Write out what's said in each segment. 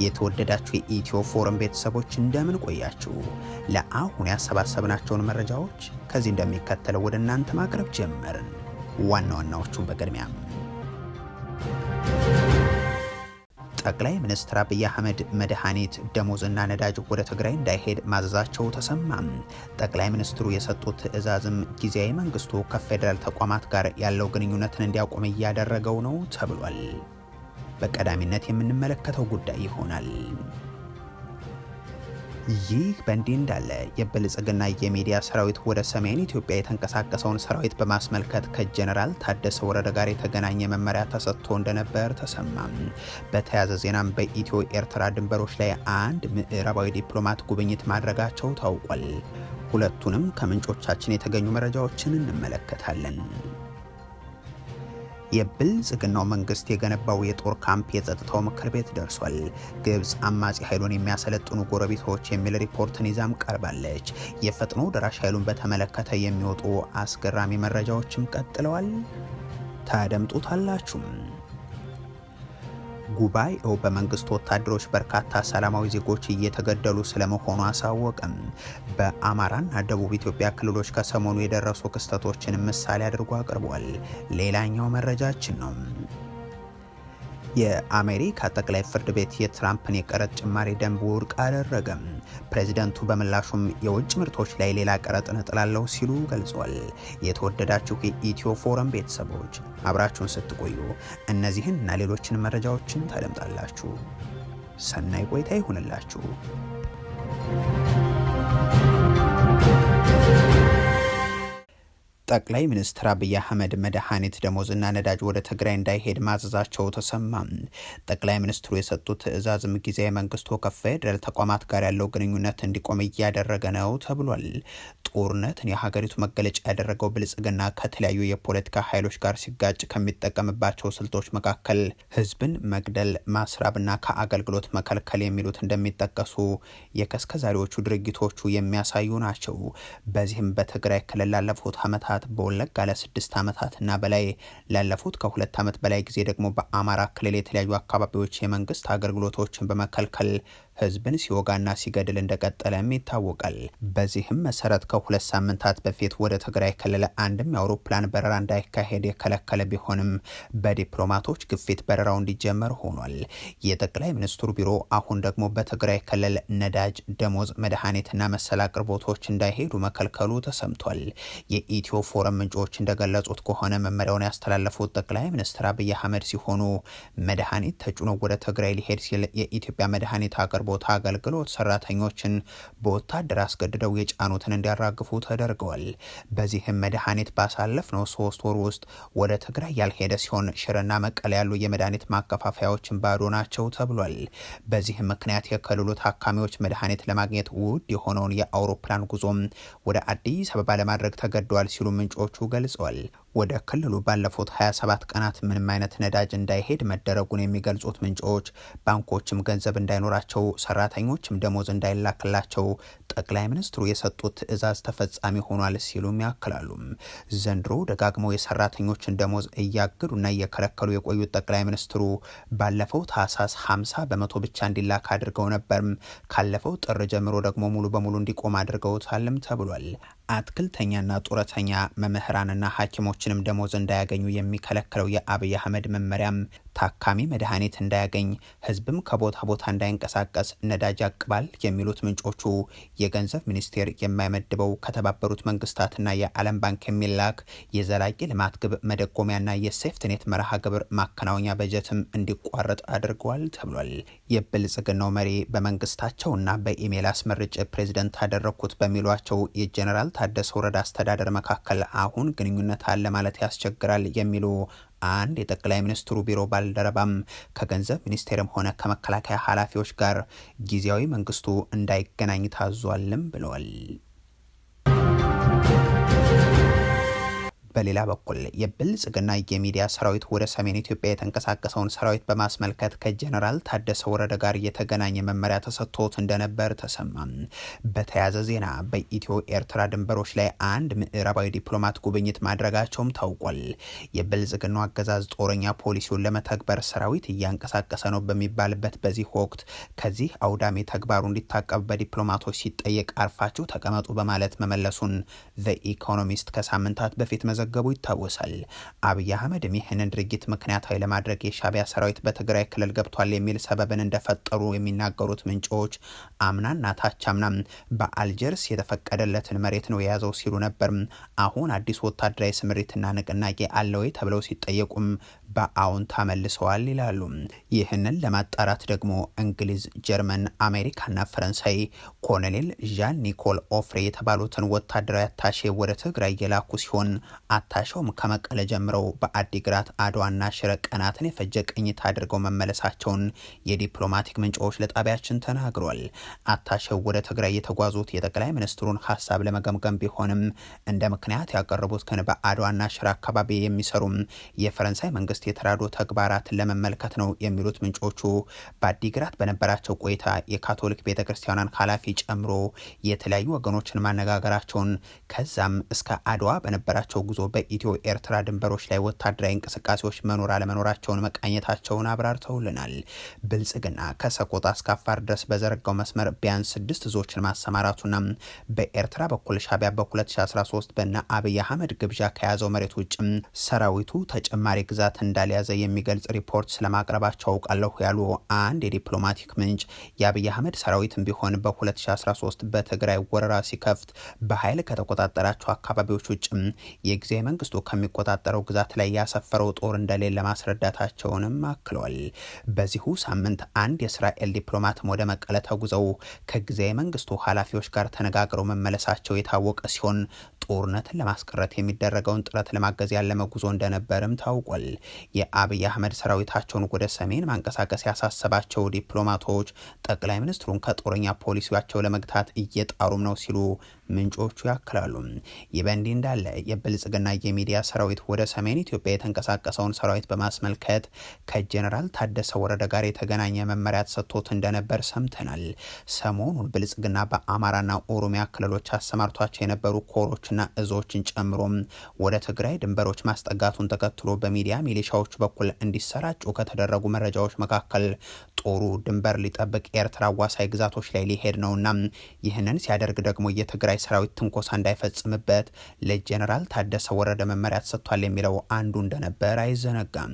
የተወደዳችሁ የኢትዮ ፎረም ቤተሰቦች እንደምን ቆያችሁ? ለአሁን ያሰባሰብናቸውን መረጃዎች ከዚህ እንደሚከተለው ወደ እናንተ ማቅረብ ጀመርን። ዋና ዋናዎቹን በቅድሚያ ጠቅላይ ሚኒስትር አብይ አህመድ መድኃኒት፣ ደሞዝና ነዳጅ ወደ ትግራይ እንዳይሄድ ማዘዛቸው ተሰማም። ጠቅላይ ሚኒስትሩ የሰጡት ትዕዛዝም ጊዜያዊ መንግስቱ ከፌዴራል ተቋማት ጋር ያለው ግንኙነትን እንዲያቆም እያደረገው ነው ተብሏል። በቀዳሚነት የምንመለከተው ጉዳይ ይሆናል። ይህ በእንዲህ እንዳለ የብልጽግና የሚዲያ ሰራዊት ወደ ሰሜን ኢትዮጵያ የተንቀሳቀሰውን ሰራዊት በማስመልከት ከጀነራል ታደሰ ወረደ ጋር የተገናኘ መመሪያ ተሰጥቶ እንደነበር ተሰማም። በተያያዘ ዜናም በኢትዮ ኤርትራ ድንበሮች ላይ አንድ ምዕራባዊ ዲፕሎማት ጉብኝት ማድረጋቸው ታውቋል። ሁለቱንም ከምንጮቻችን የተገኙ መረጃዎችን እንመለከታለን። የብልጽግናው መንግስት የገነባው የጦር ካምፕ የጸጥታው ምክር ቤት ደርሷል። ግብጽ አማጺ ኃይሉን የሚያሰለጥኑ ጎረቤቶች የሚል ሪፖርትን ይዛም ቀርባለች። የፈጥኖ ደራሽ ኃይሉን በተመለከተ የሚወጡ አስገራሚ መረጃዎችም ቀጥለዋል። ታደምጡታላችሁም። ጉባኤው በመንግስት ወታደሮች በርካታ ሰላማዊ ዜጎች እየተገደሉ ስለመሆኑ አሳወቀም። በአማራና ደቡብ ኢትዮጵያ ክልሎች ከሰሞኑ የደረሱ ክስተቶችን ምሳሌ አድርጎ አቅርቧል። ሌላኛው መረጃችን ነው። የአሜሪካ ጠቅላይ ፍርድ ቤት የትራምፕን የቀረጥ ጭማሪ ደንብ ውድቅ አደረገም። ፕሬዚደንቱ በምላሹም የውጭ ምርቶች ላይ ሌላ ቀረጥ እጥላለሁ ሲሉ ገልጿል። የተወደዳችሁ የኢትዮ ፎረም ቤተሰቦች አብራችሁን ስትቆዩ እነዚህን እና ሌሎችን መረጃዎችን ታደምጣላችሁ። ሰናይ ቆይታ ይሁንላችሁ። ጠቅላይ ሚኒስትር አብይ አህመድ መድኃኒት፣ ደሞዝና ነዳጅ ወደ ትግራይ እንዳይሄድ ማዘዛቸው ተሰማ። ጠቅላይ ሚኒስትሩ የሰጡት ትዕዛዝም ጊዜያዊ መንግስቱ ከፌዴራል ተቋማት ጋር ያለው ግንኙነት እንዲቆም እያደረገ ነው ተብሏል። ጦርነትን የሀገሪቱ መገለጫ ያደረገው ብልጽግና ከተለያዩ የፖለቲካ ኃይሎች ጋር ሲጋጭ ከሚጠቀምባቸው ስልቶች መካከል ህዝብን መግደል፣ ማስራብና ከአገልግሎት መከልከል የሚሉት እንደሚጠቀሱ የከስከዛሬዎቹ ድርጊቶቹ የሚያሳዩ ናቸው። በዚህም በትግራይ ክልል ላለፉት ዓመታት በወለጋ ለ6 ዓመታትና በላይ ላለፉት ከ2 ዓመት በላይ ጊዜ ደግሞ በአማራ ክልል የተለያዩ አካባቢዎች የመንግስት አገልግሎቶችን በመከልከል ህዝብን ሲወጋና ሲገድል እንደቀጠለም ይታወቃል። በዚህም መሰረት ከ2 ሳምንታት በፊት ወደ ትግራይ ክልል አንድም የአውሮፕላን በረራ እንዳይካሄድ የከለከለ ቢሆንም በዲፕሎማቶች ግፊት በረራው እንዲጀመር ሆኗል። የጠቅላይ ሚኒስትሩ ቢሮ አሁን ደግሞ በትግራይ ክልል ነዳጅ፣ ደሞዝ፣ መድኃኒትና መሰል አቅርቦቶች እንዳይሄዱ መከልከሉ ተሰምቷል። የኢትዮ ፎረም ምንጮች እንደገለጹት ከሆነ መመሪያውን ያስተላለፉት ጠቅላይ ሚኒስትር አብይ አህመድ ሲሆኑ መድኃኒት ተጭኖ ወደ ትግራይ ሊሄድ ሲል የኢትዮጵያ መድኃኒት አቅርቦት አገልግሎት ሰራተኞችን በወታደር አስገድደው የጫኑትን እንዲያራግፉ ተደርገዋል። በዚህም መድኃኒት ባሳለፍነው 3 ወር ውስጥ ወደ ትግራይ ያልሄደ ሲሆን ሽረና መቀለ ያሉ የመድኃኒት ማከፋፈያዎችን ባዶ ናቸው ተብሏል። በዚህም ምክንያት የክልሉ ታካሚዎች መድኃኒት ለማግኘት ውድ የሆነውን የአውሮፕላን ጉዞም ወደ አዲስ አበባ ለማድረግ ተገደዋል ሲሉ ምንጮቹ ገልጸዋል። ወደ ክልሉ ባለፉት 27 ቀናት ምንም አይነት ነዳጅ እንዳይሄድ መደረጉን የሚገልጹት ምንጮች ባንኮችም ገንዘብ እንዳይኖራቸው፣ ሰራተኞችም ደሞዝ እንዳይላክላቸው ጠቅላይ ሚኒስትሩ የሰጡት ትዕዛዝ ተፈጻሚ ሆኗል ሲሉም ያክላሉ። ዘንድሮ ደጋግመው የሰራተኞችን ደሞዝ እያገዱና እየከለከሉ የቆዩት ጠቅላይ ሚኒስትሩ ባለፈው ታህሳስ 50 በመቶ ብቻ እንዲላክ አድርገው ነበርም። ካለፈው ጥር ጀምሮ ደግሞ ሙሉ በሙሉ እንዲቆም አድርገውታልም ተብሏል። አትክልተኛና ጡረተኛ መምህራንና ሐኪሞችንም ደሞዝ እንዳያገኙ የሚከለክለው የአብይ አህመድ መመሪያም ታካሚ መድኃኒት እንዳያገኝ፣ ህዝብም ከቦታ ቦታ እንዳይንቀሳቀስ ነዳጅ ያቅባል የሚሉት ምንጮቹ የገንዘብ ሚኒስቴር የማይመድበው ከተባበሩት መንግስታትና የዓለም ባንክ የሚላክ የዘላቂ ልማት ግብ መደጎሚያና የሴፍትኔት መርሃ ግብር ማከናወኛ በጀትም እንዲቋረጥ አድርገዋል ተብሏል። የብልጽግናው መሪ በመንግስታቸውና በኢሜል አስመርጭ ፕሬዚደንት አደረግኩት በሚሏቸው የጀነራል ታደሰ ወረደ አስተዳደር መካከል አሁን ግንኙነት አለ ማለት ያስቸግራል የሚሉ አንድ የጠቅላይ ሚኒስትሩ ቢሮ ባልደረባም ከገንዘብ ሚኒስቴርም ሆነ ከመከላከያ ኃላፊዎች ጋር ጊዜያዊ መንግስቱ እንዳይገናኝ ታዟልም ብለዋል። በሌላ በኩል የብልጽግና የሚዲያ ሰራዊት ወደ ሰሜን ኢትዮጵያ የተንቀሳቀሰውን ሰራዊት በማስመልከት ከጀነራል ታደሰ ወረደ ጋር የተገናኘ መመሪያ ተሰጥቶት እንደነበር ተሰማ። በተያያዘ ዜና በኢትዮ ኤርትራ ድንበሮች ላይ አንድ ምዕራባዊ ዲፕሎማት ጉብኝት ማድረጋቸውም ታውቋል። የብልጽግናው አገዛዝ ጦረኛ ፖሊሲውን ለመተግበር ሰራዊት እያንቀሳቀሰ ነው በሚባልበት በዚህ ወቅት ከዚህ አውዳሚ ተግባሩ እንዲታቀብ በዲፕሎማቶች ሲጠየቅ አርፋችሁ ተቀመጡ በማለት መመለሱን ዘ ኢኮኖሚስት ከሳምንታት በፊት መዘገቡ ይታወሳል። አብይ አህመድም ይህንን ድርጊት ምክንያታዊ ለማድረግ የሻዕቢያ ሰራዊት በትግራይ ክልል ገብቷል የሚል ሰበብን እንደፈጠሩ የሚናገሩት ምንጮች አምናና ታቻምናም በአልጀርስ የተፈቀደለትን መሬት ነው የያዘው ሲሉ ነበር። አሁን አዲስ ወታደራዊ ስምሪትና ንቅናቄ አለ ወይ ተብለው ሲጠየቁም በአዎንታ መልሰዋል ይላሉ። ይህንን ለማጣራት ደግሞ እንግሊዝ፣ ጀርመን፣ አሜሪካና ፈረንሳይ ኮሎኔል ዣን ኒኮል ኦፍሬ የተባሉትን ወታደራዊ አታሼ ወደ ትግራይ የላኩ ሲሆን አታሼውም ከመቀለ ጀምረው በአዲግራት አድዋና ሽረ ቀናትን የፈጀ ቅኝት አድርገው መመለሳቸውን የዲፕሎማቲክ ምንጮች ለጣቢያችን ተናግሯል። አታሼው ወደ ትግራይ የተጓዙት የጠቅላይ ሚኒስትሩን ሀሳብ ለመገምገም ቢሆንም እንደ ምክንያት ያቀረቡት ግን በአድዋና ሽረ አካባቢ የሚሰሩም የፈረንሳይ መንግስት የተራድኦ ተግባራትን ለመመልከት ነው የሚሉት ምንጮቹ በአዲግራት በነበራቸው ቆይታ የካቶሊክ ቤተክርስቲያኗን ኃላፊ ጨምሮ የተለያዩ ወገኖችን ማነጋገራቸውን ከዛም እስከ አድዋ በነበራቸው ጉዞ በኢትዮ ኤርትራ ድንበሮች ላይ ወታደራዊ እንቅስቃሴዎች መኖር አለመኖራቸውን መቃኘታቸውን አብራርተውልናል። ብልጽግና ከሰቆጣ እስከ አፋር ድረስ በዘረጋው መስመር ቢያንስ 6 እዞችን ማሰማራቱና በኤርትራ በኩል ሻዕቢያ በ2013 በና አብይ አህመድ ግብዣ ከያዘው መሬት ውጭ ሰራዊቱ ተጨማሪ ግዛት እንዳልያዘ የሚገልጽ ሪፖርት ስለማቅረባቸው አውቃለሁ ያሉ አንድ የዲፕሎማቲክ ምንጭ የአብይ አህመድ ሰራዊትም ቢሆን በ2013 በትግራይ ወረራ ሲከፍት በኃይል ከተቆጣጠራቸው አካባቢዎች ውጭ የጊዜያዊ መንግስቱ ከሚቆጣጠረው ግዛት ላይ ያሰፈረው ጦር እንደሌለ ማስረዳታቸውንም አክለዋል። በዚሁ ሳምንት አንድ የእስራኤል ዲፕሎማትም ወደ መቀለ ተጉዘው ከጊዜያዊ መንግስቱ ኃላፊዎች ጋር ተነጋግረው መመለሳቸው የታወቀ ሲሆን ጦርነትን ለማስቀረት የሚደረገውን ጥረት ለማገዝ ያለመ ጉዞ እንደነበርም ታውቋል። የአብይ አህመድ ሰራዊታቸውን ወደ ሰሜን ማንቀሳቀስ ያሳሰባቸው ዲፕሎማቶች ጠቅላይ ሚኒስትሩን ከጦረኛ ፖሊሲያቸው ለመግታት እየጣሩም ነው ሲሉ ምንጮቹ ያክላሉ። ይህ በእንዲህ እንዳለ የብልጽግና የሚዲያ ሰራዊት ወደ ሰሜን ኢትዮጵያ የተንቀሳቀሰውን ሰራዊት በማስመልከት ከጀነራል ታደሰ ወረደ ጋር የተገናኘ መመሪያ ተሰጥቶት እንደነበር ሰምተናል። ሰሞኑን ብልጽግና በአማራና ኦሮሚያ ክልሎች አሰማርቷቸው የነበሩ ኮሮችና እዞችን ጨምሮ ወደ ትግራይ ድንበሮች ማስጠጋቱን ተከትሎ በሚዲያ ሚሊሻዎች በኩል እንዲሰራጩ ከተደረጉ መረጃዎች መካከል ጦሩ ድንበር ሊጠብቅ ኤርትራ አዋሳኝ ግዛቶች ላይ ሊሄድ ነውና ይህንን ሲያደርግ ደግሞ የትግራይ ሰራዊት ትንኮሳ እንዳይፈጽምበት ለጀነራል ታደሰ ወረደ መመሪያ ተሰጥቷል የሚለው አንዱ እንደነበር አይዘነጋም።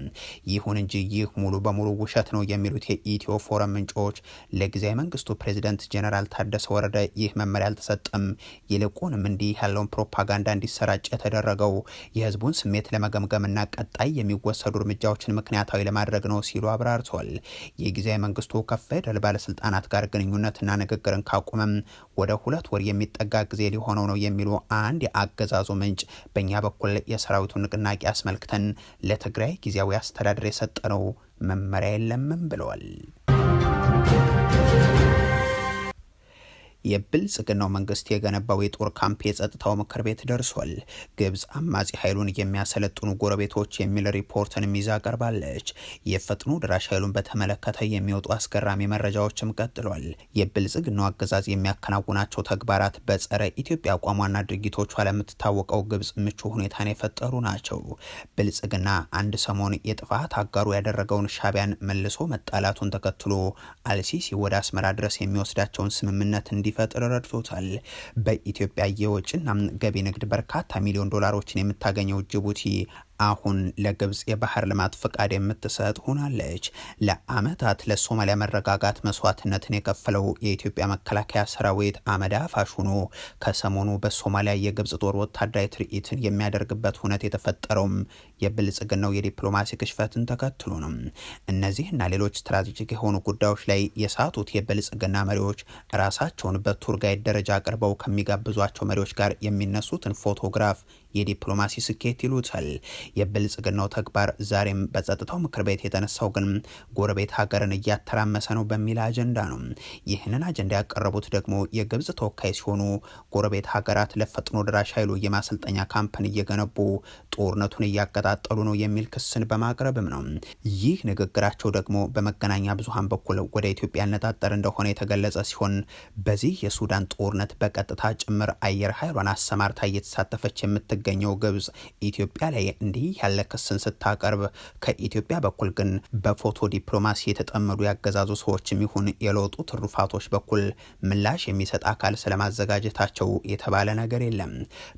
ይሁን እንጂ ይህ ሙሉ በሙሉ ውሸት ነው የሚሉት የኢትዮ ፎረም ምንጮች ለጊዜያዊ መንግስቱ ፕሬዚደንት ጀነራል ታደሰ ወረደ ይህ መመሪያ አልተሰጠም፣ ይልቁንም እንዲህ ያለውን ፕሮፓጋንዳ እንዲሰራጭ የተደረገው የህዝቡን ስሜት ለመገምገምና ቀጣይ የሚወሰዱ እርምጃዎችን ምክንያታዊ ለማድረግ ነው ሲሉ አብራርተዋል። የጊዜያዊ መንግስቱ ከፌደራል ባለስልጣናት ጋር ግንኙነትና ንግግርን ካቆመም ወደ 2 ወር የሚጠጋ ጊዜ ሊሆነው ነው የሚሉ አንድ የአገዛዙ ምንጭ በእኛ በኩል የሰራዊቱን ንቅናቄ አስመልክተን ለትግራይ ጊዜያዊ አስተዳደር የሰጠነው መመሪያ የለምም ብለዋል። የብልጽግናው መንግስት የገነባው የጦር ካምፕ የጸጥታው ምክር ቤት ደርሷል። ግብጽ አማጺ ኃይሉን የሚያሰለጥኑ ጎረቤቶች የሚል ሪፖርትን ይዛ ቀርባለች። የፈጥኖ ድራሽ ኃይሉን በተመለከተ የሚወጡ አስገራሚ መረጃዎችም ቀጥሏል። የብልጽግናው አገዛዝ የሚያከናውናቸው ተግባራት በጸረ ኢትዮጵያ አቋሟና ድርጊቶቿ ለምትታወቀው ግብጽ ምቹ ሁኔታን የፈጠሩ ናቸው። ብልጽግና አንድ ሰሞን የጥፋት አጋሩ ያደረገውን ሻዕቢያን መልሶ መጣላቱን ተከትሎ አልሲሲ ወደ አስመራ ድረስ የሚወስዳቸውን ስምምነት እንዲፈጥር ረድቶታል። በኢትዮጵያ የወጪና ገቢ ንግድ በርካታ ሚሊዮን ዶላሮችን የምታገኘው ጅቡቲ አሁን ለግብጽ የባህር ልማት ፍቃድ የምትሰጥ ሆናለች። ለአመታት ለሶማሊያ መረጋጋት መስዋዕትነትን የከፈለው የኢትዮጵያ መከላከያ ሰራዊት አመድ አፋሽ ሆኖ ከሰሞኑ በሶማሊያ የግብጽ ጦር ወታደራዊ ትርኢትን የሚያደርግበት ሁነት የተፈጠረውም የብልጽግናው የዲፕሎማሲ ክሽፈትን ተከትሎ ነው። እነዚህና ሌሎች ስትራቴጂክ የሆኑ ጉዳዮች ላይ የሳቱት የብልጽግና መሪዎች ራሳቸውን በቱር ጋይድ ደረጃ አቅርበው ከሚጋብዟቸው መሪዎች ጋር የሚነሱትን ፎቶግራፍ የዲፕሎማሲ ስኬት ይሉታል። የብልጽግናው ተግባር ዛሬም በጸጥታው ምክር ቤት የተነሳው ግን ጎረቤት ሀገርን እያተራመሰ ነው በሚል አጀንዳ ነው። ይህንን አጀንዳ ያቀረቡት ደግሞ የግብጽ ተወካይ ሲሆኑ ጎረቤት ሀገራት ለፈጥኖ ደራሽ ኃይሉ የማሰልጠኛ ካምፕን እየገነቡ ጦርነቱን እያቀጣጠሉ ነው የሚል ክስን በማቅረብም ነው። ይህ ንግግራቸው ደግሞ በመገናኛ ብዙሃን በኩል ወደ ኢትዮጵያ ያነጣጠር እንደሆነ የተገለጸ ሲሆን በዚህ የሱዳን ጦርነት በቀጥታ ጭምር አየር ኃይሏን አሰማርታ እየተሳተፈች የምትገኘው ግብጽ ኢትዮጵያ ላይ እንዲህ ያለ ክስን ስታቀርብ ከኢትዮጵያ በኩል ግን በፎቶ ዲፕሎማሲ የተጠመዱ ያገዛዙ ሰዎችም ይሁን የለውጡ ትሩፋቶች በኩል ምላሽ የሚሰጥ አካል ስለማዘጋጀታቸው የተባለ ነገር የለም።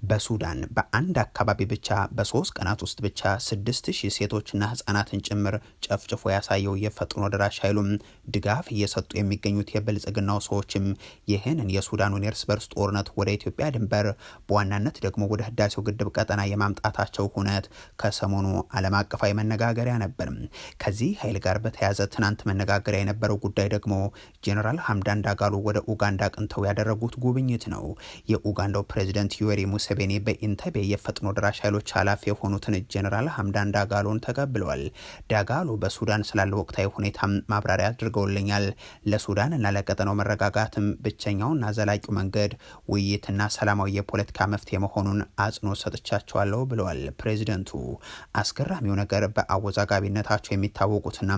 በሱዳን በአንድ አካባቢ ብቻ በ3 ቀናት ውስጥ ብቻ 6000 ሴቶችና ህጻናትን ጭምር ጨፍጭፎ ያሳየው የፈጥኖ ደራሽ ኃይሉም ድጋፍ እየሰጡ የሚገኙት የብልጽግናው ሰዎችም ይህንን የሱዳኑን የእርስ በርስ ጦርነት ወደ ኢትዮጵያ ድንበር በዋናነት ደግሞ ወደ ህዳሴው ግድብ ቀጠና የማምጣታቸው ሁነት ከሰሞኑ ዓለም አቀፋዊ መነጋገሪያ ነበር። ከዚህ ኃይል ጋር በተያያዘ ትናንት መነጋገሪያ የነበረው ጉዳይ ደግሞ ጄኔራል ሐምዳን ዳጋሎ ወደ ኡጋንዳ አቅንተው ያደረጉት ጉብኝት ነው። የኡጋንዳው ፕሬዚደንት ዩዌሪ ሙሴቬኒ በኢንተቤ የፈጥኖ ደራሽ ኃይሎች ኃላፊ የሆኑትን ጄኔራል ሐምዳን ዳጋሎን ተቀብለዋል። ዳጋሎ በሱዳን ስላለው ወቅታዊ ሁኔታ ማብራሪያ አድርገውልኛል። ለሱዳን እና ለቀጠናው መረጋጋትም ብቸኛውና ዘላቂው መንገድ ውይይትና ሰላማዊ የፖለቲካ መፍትሄ መሆኑን አጽንኦት ሰጥቻቸዋለሁ ብለዋል ፕሬዚደንቱ። አስገራሚው ነገር በአወዛጋቢነታቸው የሚታወቁትና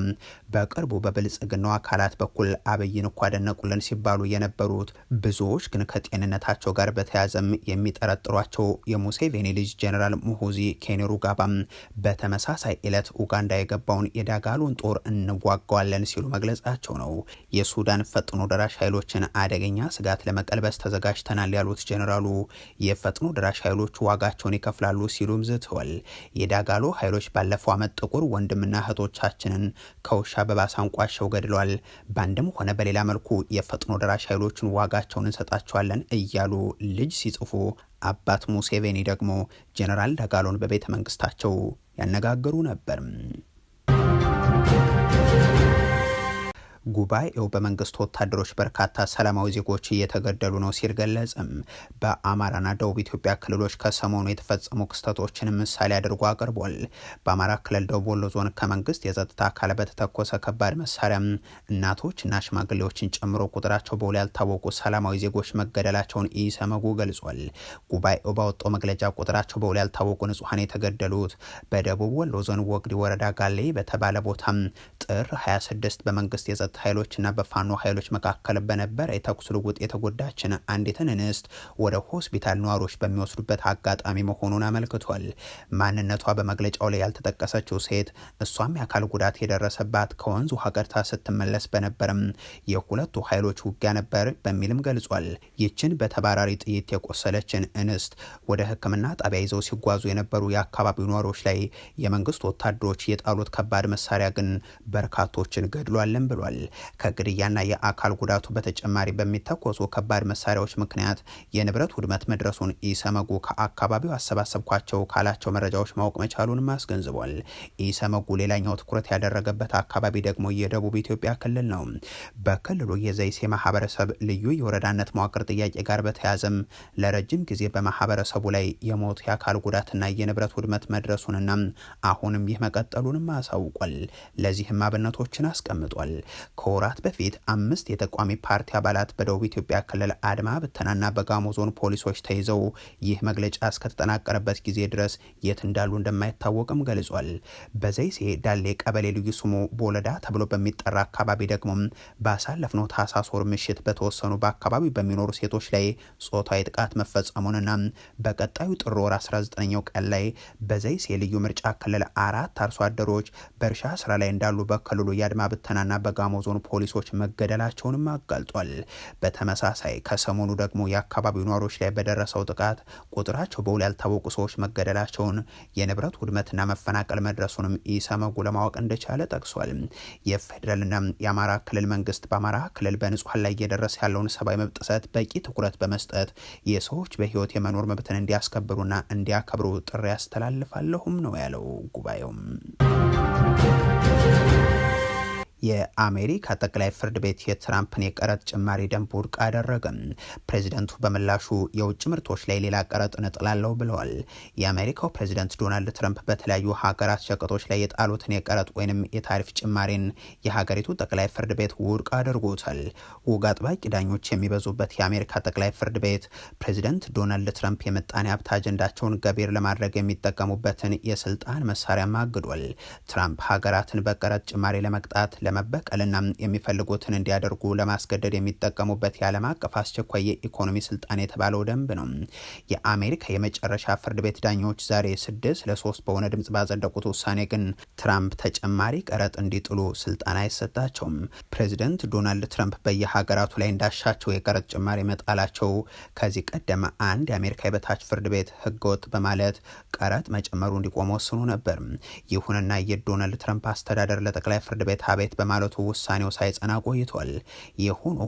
በቅርቡ በብልጽግናው አካላት በኩል አብይን እኮ አደነቁልን ሲባሉ የነበሩት ብዙዎች ግን ከጤንነታቸው ጋር በተያያዘም የሚጠረጥሯቸው የሙሴቬኒ ልጅ ጄኔራል ሙሁዚ ኬኔሩጋባም በተመሳሳይ ዕለት ኡጋንዳ የገባውን የዳጋሎን ጦር እንዋጋዋለን ሲሉ መግለጻቸው ነው። የሱዳን ፈጥኖ ደራሽ ኃይሎችን አደገኛ ስጋት ለመቀልበስ ተዘጋጅተናል ያሉት ጄኔራሉ የፈጥኖ ደራሽ ኃይሎች ዋጋቸውን ይከፍላሉ ሲሉም ዝተዋል። የዳጋሎ ኃይሎች ባለፈው ዓመት ጥቁር ወንድምና እህቶቻችንን ከውሻ በባሳ አንቋሸው ገድለዋል። በአንድም ሆነ በሌላ መልኩ የፈጥኖ ደራሽ ኃይሎችን ዋጋቸውን እንሰጣቸዋለን እያሉ ልጅ ሲጽፉ አባት ሙሴቬኒ ደግሞ ጄኔራል ዳጋሎን በቤተ መንግስታቸው ያነጋገሩ ነበር። ጉባኤው በመንግስት ወታደሮች በርካታ ሰላማዊ ዜጎች እየተገደሉ ነው ሲል ገለጸም። በአማራና ደቡብ ኢትዮጵያ ክልሎች ከሰሞኑ የተፈጸሙ ክስተቶችን ምሳሌ አድርጎ አቅርቧል። በአማራ ክልል ደቡብ ወሎ ዞን ከመንግስት የጸጥታ አካል በተተኮሰ ከባድ መሳሪያ እናቶችና ሽማግሌዎችን ጨምሮ ቁጥራቸው በውል ያልታወቁ ሰላማዊ ዜጎች መገደላቸውን ኢሰመጉ ገልጿል። ጉባኤው ባወጣው መግለጫ ቁጥራቸው በውል ያልታወቁ ንጹሐን የተገደሉት በደቡብ ወሎ ዞን ወግዲ ወረዳ ጋሌ በተባለ ቦታ ጥር 26 በመንግስት የጸጥታ ኃይሎችና በፋኖ ኃይሎች መካከል በነበረ የተኩስ ልውውጥ የተጎዳችን አንዲትን እንስት ወደ ሆስፒታል ነዋሪዎች በሚወስዱበት አጋጣሚ መሆኑን አመልክቷል። ማንነቷ በመግለጫው ላይ ያልተጠቀሰችው ሴት እሷም የአካል ጉዳት የደረሰባት ከወንዝ ውሃ ቀድታ ስትመለስ በነበረም የሁለቱ ኃይሎች ውጊያ ነበር በሚልም ገልጿል። ይችን በተባራሪ ጥይት የቆሰለችን እንስት ወደ ሕክምና ጣቢያ ይዘው ሲጓዙ የነበሩ የአካባቢው ነዋሪዎች ላይ የመንግስት ወታደሮች የጣሉት ከባድ መሳሪያ ግን በርካቶችን ገድሏልን ብሏል። ከግድያና የአካል ጉዳቱ በተጨማሪ በሚተኮሱ ከባድ መሳሪያዎች ምክንያት የንብረት ውድመት መድረሱን ኢሰመጉ ከአካባቢው አሰባሰብኳቸው ካላቸው መረጃዎች ማወቅ መቻሉን አስገንዝቧል። ኢሰመጉ ሌላኛው ትኩረት ያደረገበት አካባቢ ደግሞ የደቡብ ኢትዮጵያ ክልል ነው። በክልሉ የዘይሴ ማህበረሰብ ልዩ የወረዳነት መዋቅር ጥያቄ ጋር በተያያዘም ለረጅም ጊዜ በማህበረሰቡ ላይ የሞት የአካል ጉዳትና የንብረት ውድመት መድረሱንና አሁንም ይህ መቀጠሉንም አሳውቋል። ለዚህም አብነቶችን አስቀምጧል። ከወራት በፊት 5 የተቋሚ ፓርቲ አባላት በደቡብ ኢትዮጵያ ክልል አድማ ብተናና በጋሞ ዞን ፖሊሶች ተይዘው ይህ መግለጫ እስከተጠናቀረበት ጊዜ ድረስ የት እንዳሉ እንደማይታወቅም ገልጿል። በዘይሴ ዳሌ ቀበሌ ልዩ ስሙ ቦለዳ ተብሎ በሚጠራ አካባቢ ደግሞ ባሳለፍነው ታህሳስ ወር ምሽት በተወሰኑ በአካባቢው በሚኖሩ ሴቶች ላይ ጾታዊ ጥቃት መፈጸሙንና በቀጣዩ ጥር ወር 19ኛው ቀን ላይ በዘይሴ ልዩ ምርጫ ክልል 4 አርሶ አደሮች በእርሻ ስራ ላይ እንዳሉ በክልሉ የአድማ ብተናና በጋሞ ዞን ፖሊሶች መገደላቸውንም አጋልጧል። በተመሳሳይ ከሰሞኑ ደግሞ የአካባቢው ነዋሪዎች ላይ በደረሰው ጥቃት ቁጥራቸው በውል ያልታወቁ ሰዎች መገደላቸውን፣ የንብረት ውድመትና መፈናቀል መድረሱንም ኢሰመጉ ለማወቅ እንደቻለ ጠቅሷል። የፌዴራልና የአማራ ክልል መንግስት በአማራ ክልል በንጹሐን ላይ እየደረሰ ያለውን ሰብአዊ መብት ጥሰት በቂ ትኩረት በመስጠት የሰዎች በህይወት የመኖር መብትን እንዲያስከብሩና እንዲያከብሩ ጥሪ ያስተላልፋለሁም ነው ያለው ጉባኤውም። የአሜሪካ ጠቅላይ ፍርድ ቤት የትራምፕን የቀረጥ ጭማሪ ደንብ ውድቅ አደረገም። ፕሬዚደንቱ በምላሹ የውጭ ምርቶች ላይ ሌላ ቀረጥ እንጥላለሁ ብለዋል። የአሜሪካው ፕሬዚደንት ዶናልድ ትራምፕ በተለያዩ ሀገራት ሸቀጦች ላይ የጣሉትን የቀረጥ ወይንም የታሪፍ ጭማሪን የሀገሪቱ ጠቅላይ ፍርድ ቤት ውድቅ አድርጎታል። ወግ አጥባቂ ዳኞች የሚበዙበት የአሜሪካ ጠቅላይ ፍርድ ቤት ፕሬዚደንት ዶናልድ ትራምፕ የምጣኔ ሀብት አጀንዳቸውን ገቢር ለማድረግ የሚጠቀሙበትን የስልጣን መሳሪያም አግዷል። ትራምፕ ሀገራትን በቀረጥ ጭማሪ ለመቅጣት ለመበቀልና የሚፈልጉትን እንዲያደርጉ ለማስገደድ የሚጠቀሙበት የዓለም አቀፍ አስቸኳይ የኢኮኖሚ ስልጣን የተባለው ደንብ ነው። የአሜሪካ የመጨረሻ ፍርድ ቤት ዳኞች ዛሬ 6-3 በሆነ ድምጽ ባጸደቁት ውሳኔ ግን ትራምፕ ተጨማሪ ቀረጥ እንዲጥሉ ስልጣን አይሰጣቸውም። ፕሬዚደንት ዶናልድ ትራምፕ በየሀገራቱ ላይ እንዳሻቸው የቀረጥ ጭማሪ መጣላቸው ከዚህ ቀደም አንድ የአሜሪካ የበታች ፍርድ ቤት ህገወጥ በማለት ቀረጥ መጨመሩ እንዲቆም ወስኖ ነበር። ይሁንና የዶናልድ ትራምፕ አስተዳደር ለጠቅላይ ፍርድ ቤት አቤት በማለቱ ውሳኔው ሳይጸና ቆይቷል።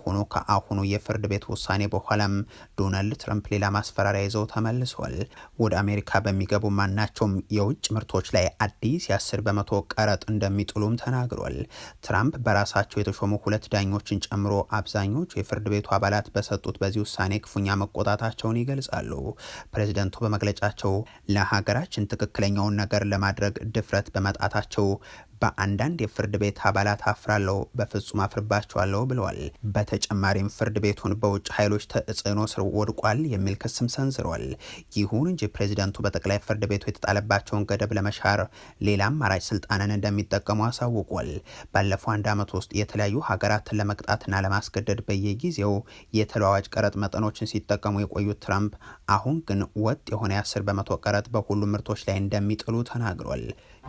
ሆኖ ከአሁኑ የፍርድ ቤት ውሳኔ በኋላም ዶናልድ ትራምፕ ሌላ ማስፈራሪያ ይዘው ተመልሰዋል። ወደ አሜሪካ በሚገቡ ማናቸውም የውጭ ምርቶች ላይ አዲስ የ10 በመቶ ቀረጥ እንደሚጥሉም ተናግሯል። ትራምፕ በራሳቸው የተሾሙ 2 ዳኞችን ጨምሮ አብዛኞቹ የፍርድ ቤቱ አባላት በሰጡት በዚህ ውሳኔ ክፉኛ መቆጣታቸውን ይገልጻሉ። ፕሬዚደንቱ በመግለጫቸው ለሀገራችን ትክክለኛውን ነገር ለማድረግ ድፍረት በመጣታቸው በአንዳንድ የፍርድ ቤት አባላት አፍራለሁ፣ በፍጹም አፍርባቸዋለሁ ብለዋል። በተጨማሪም ፍርድ ቤቱን በውጭ ኃይሎች ተጽዕኖ ስር ወድቋል የሚል ክስም ሰንዝረዋል። ይሁን እንጂ ፕሬዚደንቱ በጠቅላይ ፍርድ ቤቱ የተጣለባቸውን ገደብ ለመሻር ሌላ አማራጭ ስልጣንን እንደሚጠቀሙ አሳውቋል። ባለፈው 1 ዓመት ውስጥ የተለያዩ ሀገራትን ለመቅጣትና ለማስገደድ በየጊዜው የተለዋዋጭ ቀረጥ መጠኖችን ሲጠቀሙ የቆዩት ትራምፕ አሁን ግን ወጥ የሆነ የ10 በመቶ ቀረጥ በሁሉም ምርቶች ላይ እንደሚጥሉ ተናግሯል።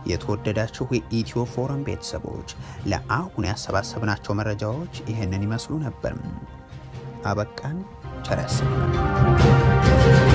የተወደዳችሁ የኢትዮ ፎረም ቤተሰቦች ለአሁን ያሰባሰብናቸው መረጃዎች ይህንን ይመስሉ ነበር። አበቃን። ቸር ያሰማን።